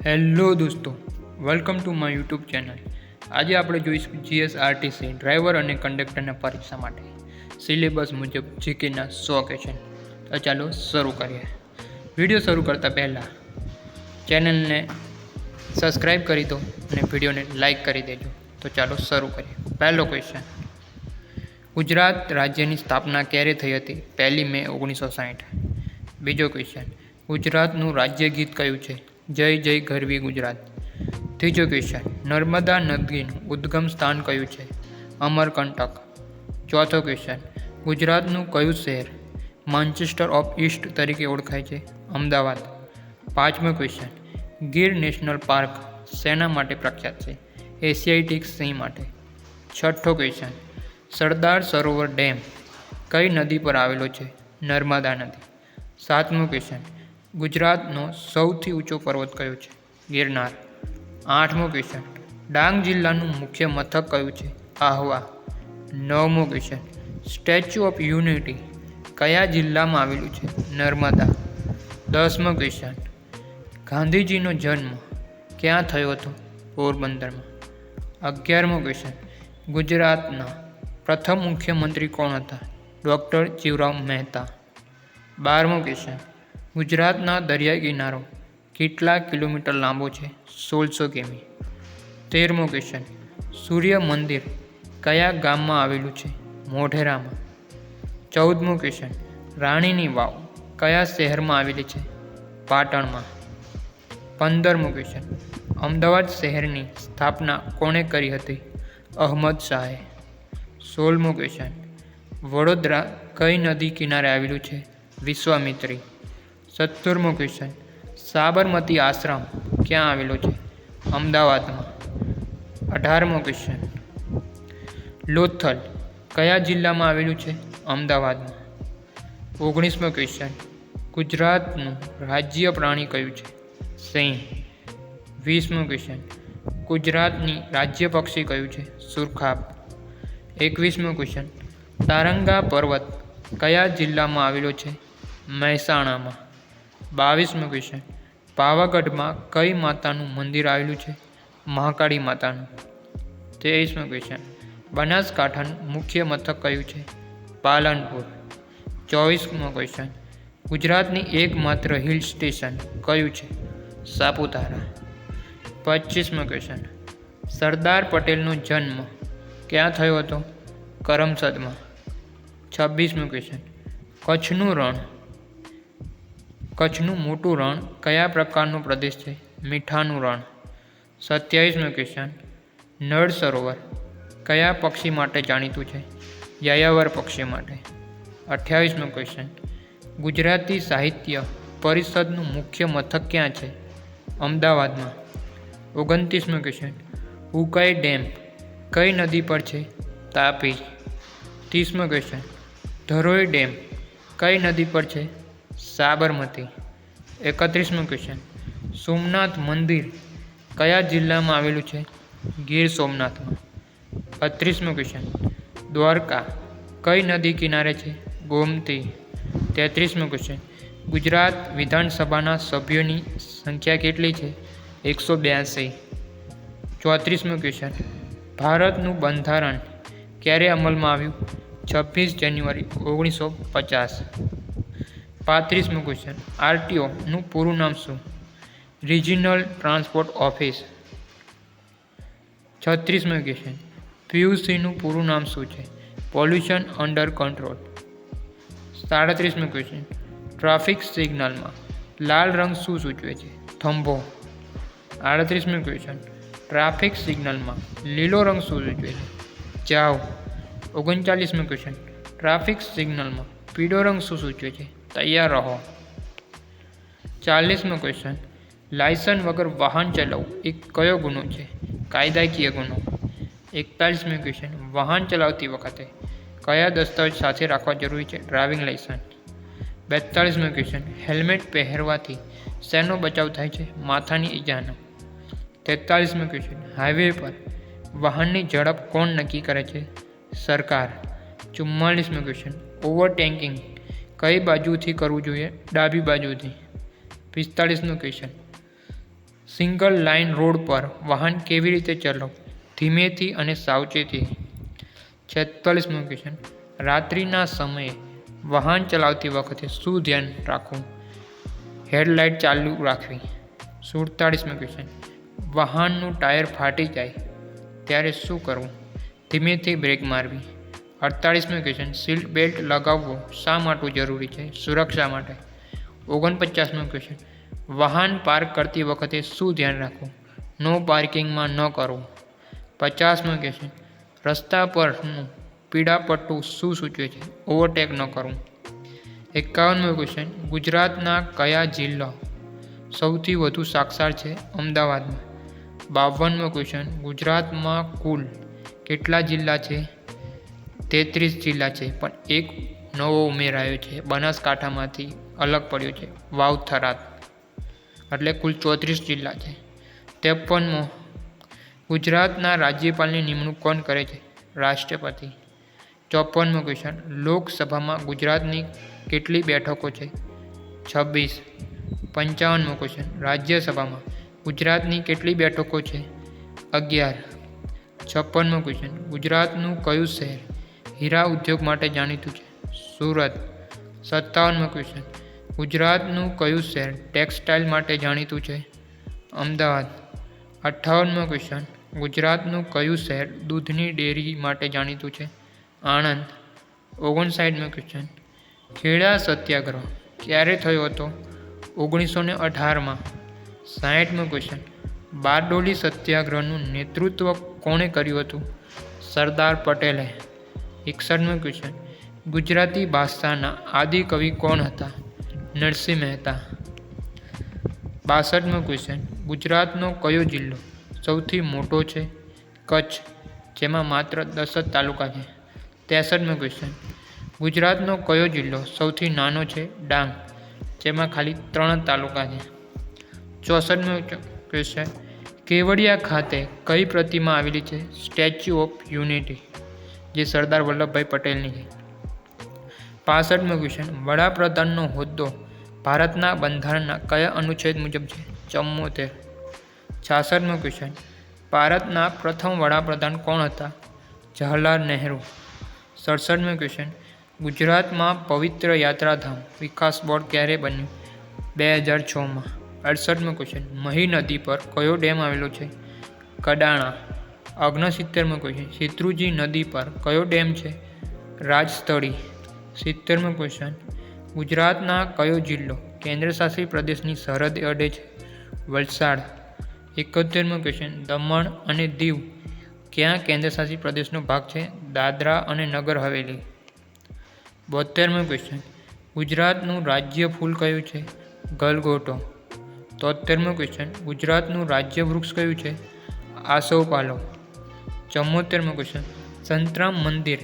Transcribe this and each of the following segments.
Hello દોસ્તો, welcome to my YouTube channel. આજે આપણે જોઈશું જીએસઆરટીસી ડ્રાઈવર અને કંડક્ટરના પરીક્ષા માટે સિલેબસ મુજબ જીકેના 100 ક્વેશ્ચન. તો ચાલો શરૂ કરીએ. વિડીયો શરૂ કરતાં પહેલાં ચેનલને સબસ્ક્રાઈબ કરી દો અને વિડીયોને લાઈક કરી દેજો. તો ચાલો શરૂ કરીએ. પહેલો ક્વેશ્ચન: ગુજરાત રાજ્યની સ્થાપના ક્યારે થઈ હતી? 1 મે 1960. બીજો ક્વેશ્ચન: ગુજરાતનું રાજ્ય ગીત કયું છે? જય જય ગરવી ગુજરાત. ત્રીજો ક્વેશ્ચન: નર્મદા નદીનું ઉદ્ગમ સ્થાન કયું છે? અમરકંટક. ચોથો ક્વેશ્ચન: ગુજરાતનું કયું શહેર માન્ચેસ્ટર ઓફ ઈસ્ટ તરીકે ઓળખાય છે? અમદાવાદ. પાંચમો ક્વેશ્ચન: ગીર નેશનલ પાર્ક શેના માટે પ્રખ્યાત છે? એશિયાટિક સિંહ માટે. છઠ્ઠો ક્વેશ્ચન: સરદાર સરોવર ડેમ કઈ નદી પર આવેલો છે? નર્મદા નદી. સાતમો ક્વેશ્ચન: ગુજરાતનો સૌથી ઊંચો પર્વત કયો છે? ગિરનાર. આઠમો ક્વેશ્ચન: ડાંગ જિલ્લાનું મુખ્ય મથક કયું છે? આહવા. નવમો ક્વેશ્ચન: સ્ટેચ્યુ ઓફ યુનિટી કયા જિલ્લામાં આવેલું છે? નર્મદા. 10મો ક્વેશ્ચન: ગાંધીજીનો જન્મ ક્યાં થયો હતો? પોરબંદરમાં. 11મો ક્વેશ્ચન: ગુજરાતના પ્રથમ મુખ્યમંત્રી કોણ હતા? ડૉક્ટર જીવરાવ મહેતા. 12મો ક્વેશ્ચન: ગુજરાતના દરિયા કિનારો કેટલા કિલોમીટર લાંબો છે? 1600 કિમી. 13મો ક્વેશ્ચન: સૂર્ય મંદિર કયા ગામમાં આવેલું છે? મોઢેરામાં. 14મો ક્વેશ્ચન: રાણીની વાવ કયા શહેરમાં આવેલી છે? પાટણમાં. 15મો ક્વેશ્ચન: અમદાવાદ શહેરની સ્થાપના કોણે કરી હતી? અહમદ શાહે. 16મો ક્વેશ્ચન: વડોદરા કઈ નદી કિનારે આવેલું છે? વિશ્વામિત્રી. 17મો ક્વેશ્ચન: સાબરમતી આશ્રમ ક્યાં આવેલો છે? અમદાવાદમાં. 18મો ક્વેશ્ચન: લોથલ કયા જિલ્લામાં આવેલું છે? અમદાવાદમાં. 19મો ક્વેશ્ચન: ગુજરાતનું રાજ્ય પ્રાણી કયું છે? સિંહ. 20મો ક્વેશ્ચન: ગુજરાતની રાજ્ય પક્ષી કયું છે? સુરખાબ. 21મો ક્વેશ્ચન: તારંગા પર્વત કયા જિલ્લામાં આવેલો છે? મહેસાણામાં. 22મો ક્વેશ્ચન: પાવાગઢમાં કઈ માતાનું મંદિર આવેલું છે? મહાકાળી માતાનું. 23મો ક્વેશ્ચન: બનાસકાંઠાનું મુખ્ય મથક કયું છે? પાલનપુર. 24મો ક્વેશ્ચન: ગુજરાતની એકમાત્ર હિલ સ્ટેશન કયું છે? સાપુતારા. 25મો ક્વેશ્ચન: સરદાર પટેલનો જન્મ ક્યાં થયો હતો? કરમસદમાં. 26મો ક્વેશ્ચન: કચ્છનું મોટું રણ કયા પ્રકારનો પ્રદેશ છે? મીઠાનું રણ. 27મો ક્વેશ્ચન: નળ સરોવર કયા પક્ષી માટે જાણીતું છે? યાયાવર પક્ષી માટે. 28મો ક્વેશ્ચન: ગુજરાતી સાહિત્ય પરિષદનું મુખ્ય મથક ક્યાં છે? અમદાવાદમાં. 29મો ક્વેશ્ચન: ઉકાઈ ડેમ કઈ નદી પર છે? તાપી. 30મો ક્વેશ્ચન: ધરોઈ ડેમ કઈ નદી પર છે? સાબરમતી. 31મો ક્વેશ્ચન: સોમનાથ મંદિર કયા જિલ્લામાં આવેલું છે? ગીર સોમનાથમાં. 32મો ક્વેશ્ચન: દ્વારકા કઈ નદી કિનારે છે? ગોમતી. 33મો ક્વેશ્ચન: ગુજરાત વિધાનસભાના સભ્યોની સંખ્યા કેટલી છે? 182. 34મો ક્વેશ્ચન: ભારતનું બંધારણ ક્યારે અમલમાં આવ્યું? 26 જાન્યુઆરી 1950. 35મો ક્વેશ્ચન: આરટીઓનું પૂરું નામ શું? Regional transport office. 36મો ક્વેશ્ચન: પીયુસીનું પૂરું નામ શું છે? Pollution under control. 37મો ક્વેશ્ચન: ટ્રાફિક સિગ્નલમાં લાલ રંગ શું સૂચવે છે? થંભો. 38મો ક્વેશ્ચન: ટ્રાફિક સિગ્નલમાં લીલો રંગ શું સૂચવે છે? જાવ. 39મો ક્વેશ્ચન: ટ્રાફિક સિગ્નલમાં પીળો રંગ શું સૂચવે છે? તૈયાર રહો. 40મો ક્વેશ્ચન: લાયસન્સ વગર વાહન ચલાવવું એ કયો ગુનો છે? કાયદાકીય ગુનો. 41મો ક્વેશ્ચન: વાહન ચલાવતી વખતે કયા દસ્તાવેજ સાથે રાખવા જરૂરી છે? Driving licence. 42મો ક્વેશ્ચન: હેલ્મેટ પહેરવાથી શેનો બચાવ થાય છે? માથાની ઈજાનો. 43મો ક્વેશ્ચન: હાઈવે પર વાહનની ઝડપ કોણ નક્કી કરે છે? સરકાર. 44મો ક્વેશ્ચન: ઓવરટેકિંગ કઈ બાજુથી કરવું જોઈએ? ડાબી બાજુથી. 45મો ક્વેશ્ચન: સિંગલ લાઇન રોડ પર વાહન કેવી રીતે ચલાવવું? ધીમેથી અને સાવચેતી. 46મો ક્વેશ્ચન, રાત્રિના સમયે વાહન ચલાવતી વખતે શું ધ્યાન રાખવું? હેડલાઇટ ચાલુ રાખવી. 47મો ક્વેશ્ચન, વાહનનું ટાયર ફાટી જાય ત્યારે શું કરવું? ધીમેથી બ્રેક મારવી. 48મો ક્વેશ્ચન, સીટ બેલ્ટ લગાવવો શા માટે જરૂરી છે? સુરક્ષા માટે. 49મો ક્વેશ્ચન, વાહન પાર્ક કરતી વખતે શું ધ્યાન રાખવું? નો પાર્કિંગમાં ન કરવું. 50મો ક્વેશ્ચન, રસ્તા પરનું પીળા પટ્ટું શું સૂચવે છે? ઓવરટેક ન કરવું. 51મો ક્વેશ્ચન, ગુજરાતના કયા જિલ્લો સૌથી વધુ સાક્ષર છે? અમદાવાદમાં. 52મો ક્વેશ્ચન, ગુજરાતમાં કુલ કેટલા જિલ્લા છે? 33 જિલ્લા છે, પણ એક નવો ઉમેરાયો છે, બનાસકાંઠામાંથી અલગ પડ્યો છે, વાવ થરાદ, એટલે કુલ 34 જિલ્લા છે. 53મો, ગુજરાતના રાજ્યપાલની નિમણૂક કોણ કરે છે? રાષ્ટ્રપતિ. 54મો ક્વેશ્ચન, લોકસભામાં ગુજરાતની કેટલી બેઠકો છે? 26. 55મો ક્વેશ્ચન, રાજ્યસભામાં ગુજરાતની કેટલી બેઠકો છે? 11. 56મો ક્વેશ્ચન, ગુજરાતનું કયું શહેર હીરા ઉદ્યોગ માટે જાણીતું છે? સુરત. 57મો ક્વેશ્ચન, ગુજરાતનું કયું શહેર ટેક્સટાઇલ માટે જાણીતું છે? અમદાવાદ. 58મો ક્વેશ્ચન, ગુજરાતનું કયું શહેર દૂધની ડેરી માટે જાણીતું છે? આણંદ. 59મો ક્વેશ્ચન, ખેડા સત્યાગ્રહ ક્યારે થયો હતો? 1918માં. 60મો ક્વેશ્ચન, બારડોલી સત્યાગ્રહનું નેતૃત્વ કોણે કર્યું હતું? સરદાર પટેલે. 61મો ક્વેશ્ચન, ગુજરાતી ભાષાના આદિકવિ કોણ હતા? નરસિંહ મહેતા. 62મો ક્વેશ્ચન, ગુજરાતનો કયો જિલ્લો સૌથી મોટો છે? કચ્છ, જેમાં માત્ર 10 જ તાલુકા છે. 63મો ક્વેશ્ચન, ગુજરાતનો કયો જિલ્લો સૌથી નાનો છે? ડાંગ, જેમાં ખાલી 3 જ તાલુકા છે. 64મો ક્વેશ્ચન, કેવડિયા ખાતે કઈ પ્રતિમા આવેલી છે? સ્ટેચ્યુ ઓફ યુનિટી, જે સરદાર વલ્લભભાઈ પટેલની છે. 65મો ક્વેશ્ચન, વડાપ્રધાનનો હોદ્દો ભારતના બંધારણના કયા અનુચ્છેદ મુજબ છે? 74. 66મો ક્વેશ્ચન, ભારતના પ્રથમ વડાપ્રધાન કોણ હતા? જવાહરલાલ નહેરુ. 67મો ક્વેશ્ચન, ગુજરાતમાં પવિત્ર યાત્રાધામ વિકાસ બોર્ડ ક્યારે બન્યું? 2006માં. 68મો ક્વેશ્ચન, મહી નદી પર કયો ડેમ આવેલો છે? કડાણા. 69મો ક્વેશ્ચન, શેત્રુંજી નદી પર કયો ડેમ છે? રાજસ્થળી. 70મો ક્વેશ્ચન, ગુજરાતના કયો જિલ્લો કેન્દ્રશાસિત પ્રદેશની સરહદે અડે છે? વલસાડ. 71મો ક્વેશ્ચન, દમણ અને દીવ ક્યાં કેન્દ્રશાસિત પ્રદેશનો ભાગ છે? દાદરા અને નગર હવેલી. 72મો ક્વેશ્ચન, ગુજરાતનું રાજ્ય ફૂલ કયું છે? ગલગોટો. 73મો ક્વેશ્ચન, ગુજરાતનું રાજ્ય વૃક્ષ કયું છે? આસોપાલવ. 74મો ક્વેશ્ચન, સંતરામ મંદિર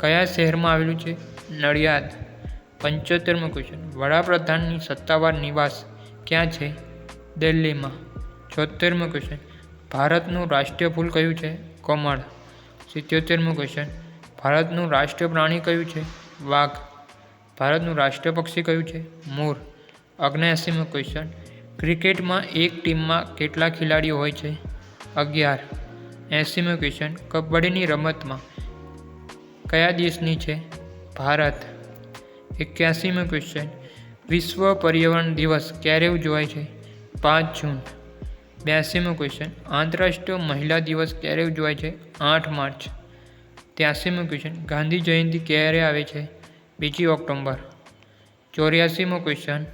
કયા શહેરમાં આવેલું છે? નડિયાદ. 75મો ક્વેશ્ચન, વડાપ્રધાનની સત્તાવાર નિવાસ ક્યાં છે? દિલ્હીમાં. 76મો ક્વેશ્ચન, ભારતનું રાષ્ટ્રીય ફૂલ કયું છે? કમળ. 77મો ક્વેશ્ચન, ભારતનું રાષ્ટ્રીય પ્રાણી કયું છે? વાઘ. ભારતનું રાષ્ટ્રીય પક્ષી કયું છે? મોર. 79મો ક્વેશ્ચન, ક્રિકેટમાં એક ટીમમાં કેટલા ખેલાડીઓ હોય છે? 11. 80મો ક્વેશ્ચન, કબડ્ડીની રમતમાં કયા દેશની છે? ભારત. 81મો ક્વેશ્ચન, વિશ્વ પર્યાવરણ દિવસ ક્યારે ઉજવાય છે? 5 જૂન. 82મો ક્વેશ્ચન, આંતરરાષ્ટ્રીય મહિલા દિવસ ક્યારે ઉજવાય છે? 8 માર્ચ. 83મો ક્વેશ્ચન, ગાંધી જયંતિ ક્યારે આવે છે? 2 ઓક્ટોબર. 84મો ક્વેશ્ચન,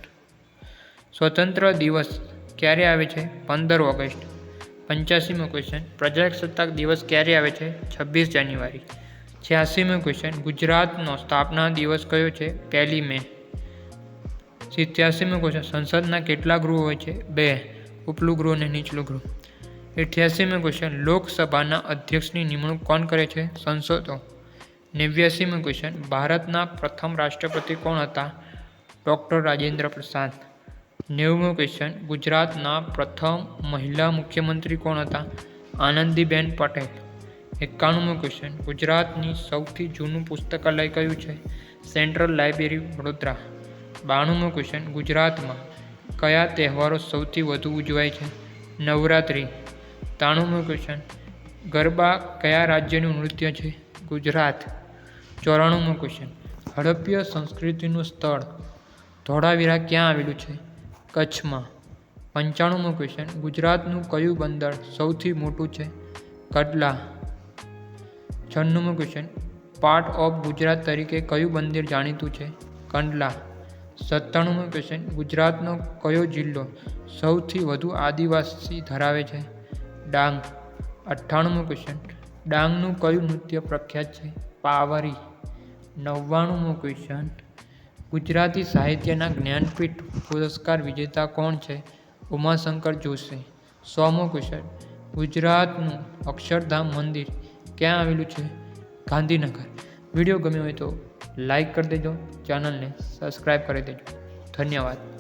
સ્વતંત્ર દિવસ ક્યારે આવે છે? 15 ઓગસ્ટ. 85મો ક્વેશ્ચન, પ્રજાસત્તાક દિવસ ક્યારે આવે છે? 26 જાન્યુઆરી. 86મો ક્વેશ્ચન, ગુજરાતનો સ્થાપના દિવસ કયો છે? 1 મે. 87મો ક્વેશ્ચન, સંસદના કેટલા ગૃહો હોય છે? 2, ઉપલું ગૃહ અને નીચલું ગૃહ. 88મો ક્વેશ્ચન, લોકસભાના અધ્યક્ષની નિમણૂક કોણ કરે છે? સંસદો. 89મો ક્વેશ્ચન, ભારતના પ્રથમ રાષ્ટ્રપતિ કોણ હતા? ડૉક્ટર રાજેન્દ્ર પ્રસાદ. 90મો ક્વેશ્ચન, ગુજરાતના પ્રથમ મહિલા મુખ્યમંત્રી કોણ હતા? આનંદીબેન પટેલ. 91મો ક્વેશ્ચન, ગુજરાતની સૌથી જૂનું પુસ્તકાલય કયું છે? Central library Vadodara. 92મો ક્વેશ્ચન, ગુજરાતમાં કયા તહેવારો સૌથી વધુ ઉજવાય છે? નવરાત્રિ. 93મો ક્વેશ્ચન, ગરબા કયા રાજ્યનું નૃત્ય છે? ગુજરાત. 94મો ક્વેશ્ચન, હડપ્પીય સંસ્કૃતિનું સ્થળ ધોળાવીરા ક્યાં આવેલું છે? કચ્છમાં. 95મો ક્વેશ્ચન, ગુજરાતનું કયું બંદર સૌથી મોટું છે? કંડલા. 96મો ક્વેશ્ચન, પાર્ટ ઓફ ગુજરાત તરીકે કયું મંદિર જાણીતું છે? કંડલા. 97મો ક્વેશ્ચન, ગુજરાતનો કયો જિલ્લો સૌથી વધુ આદિવાસી ધરાવે છે? ડાંગ. 98મો ક્વેશ્ચન, ડાંગનું કયું નૃત્ય પ્રખ્યાત છે? પાવરી. 99મો ક્વેશ્ચન, ગુજરાતી સાહિત્યના જ્ઞાનપીઠ પુરસ્કાર વિજેતા કોણ છે? ઉમાશંકર જોશી. 100મો ક્વેશ્ચન, ગુજરાતનું અક્ષરધામ મંદિર ક્યાં આવેલું છે? ગાંધીનગર. વિડીયો ગમ્યો હોય તો લાઈક કરી દેજો, ચેનલને સબસ્ક્રાઈબ કરી દેજો. ધન્યવાદ.